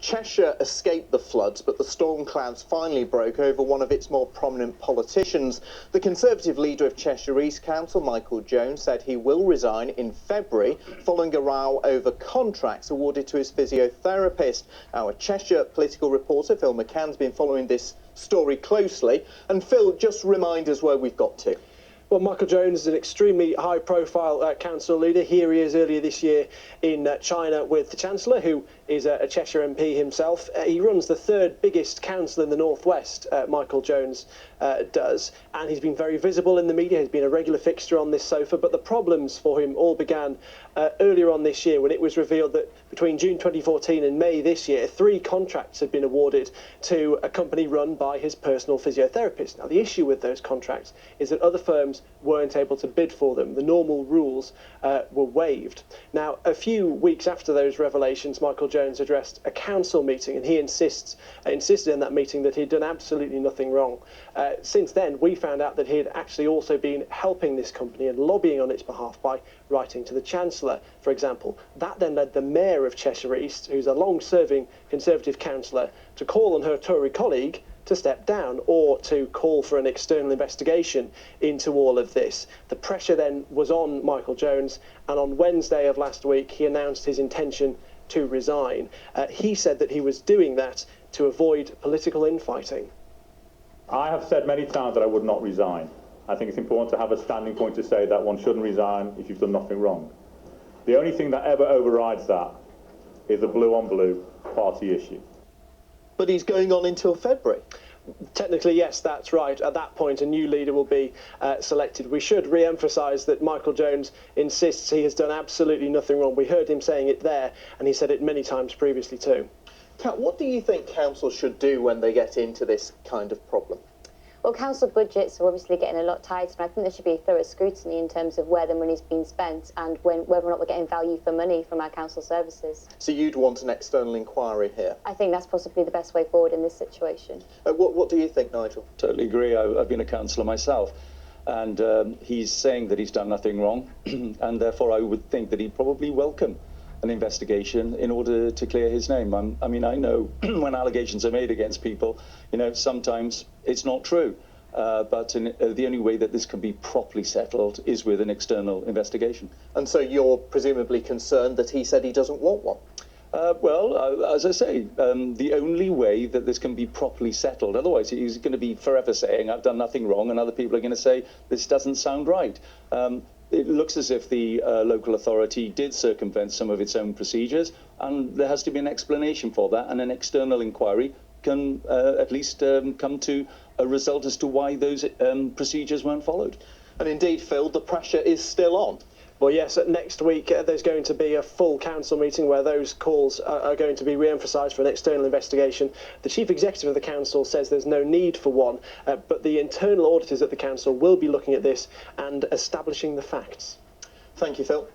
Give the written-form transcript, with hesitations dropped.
Cheshire escaped the floods, but the storm clouds finally broke over one of its more prominent politicians. The Conservative leader of Cheshire East Council, Nigel Jones, said he will resign in February following a row over contracts awarded to his physiotherapist. Our Cheshire political reporter, Phil McCann's been following this story closely. And Phil, just remind us where we've got to. Well, Nigel Jones is an extremely high-profile council leader. Here he is earlier this year in China with the Chancellor, who is a Cheshire MP himself. He runs the third biggest council in the northwest, Nigel Jones does, and he's been very visible in the media. He's been a regular fixture on this sofa, but the problems for him all began earlier on this year when it was revealed that between June 2014 and May this year, 3 contracts had been awarded to a company run by his personal physiotherapist. Now, the issue with those contracts is that other firms weren't able to bid for them. The normal rules were waived. Now, a few weeks after those revelations, Nigel Jones addressed a council meeting, and he insisted in that meeting that he'd done absolutely nothing wrong. Since then, we found out that he had actually also been helping this company and lobbying on its behalf by writing to the Chancellor, for example. That then led the Mayor of Cheshire East, who's a long-serving Conservative councillor, to call on her Tory colleague to step down or to call for an external investigation into all of this. The pressure then was on Nigel Jones, and on Wednesday of last week he announced his intention to resign. He said that he was doing that to avoid political infighting. I have said many times that I would not resign. I think it's important to have a standing point to say that one shouldn't resign if you've done nothing wrong. The only thing that ever overrides that is a blue-on-blue party issue. But he's going on until February. Technically, yes, that's right. At that point, a new leader will be selected. We should re-emphasise that Nigel Jones insists he has done absolutely nothing wrong. We heard him saying it there, and he said it many times previously too. Kat, what do you think councils should do when they get into this kind of problem? Well, council budgets are obviously getting a lot tighter, and I think there should be a thorough scrutiny in terms of where the money's been spent and whether or not we're getting value for money from our council services. So you'd want an external inquiry here? I think that's possibly the best way forward in this situation. What do you think, Nigel? Totally agree. I've been a councillor myself, and he's saying that he's done nothing wrong, and therefore I would think that he'd probably welcome an investigation in order to clear his name. I mean, I know when allegations are made against people, sometimes it's not true. But the only way that this can be properly settled is with an external investigation. And so you're presumably concerned that he said he doesn't want one? Well, as I say, the only way that this can be properly settled, otherwise he's going to be forever saying, I've done nothing wrong, and other people are going to say, this doesn't sound right. It looks as if the local authority did circumvent some of its own procedures, and there has to be an explanation for that, and an external inquiry can at least come to a result as to why those procedures weren't followed. And indeed, Phil, the pressure is still on. Well, yes, next week there's going to be a full council meeting where those calls are going to be re-emphasised for an external investigation. The chief executive of the council says there's no need for one, but the internal auditors at the council will be looking at this and establishing the facts. Thank you, Phil.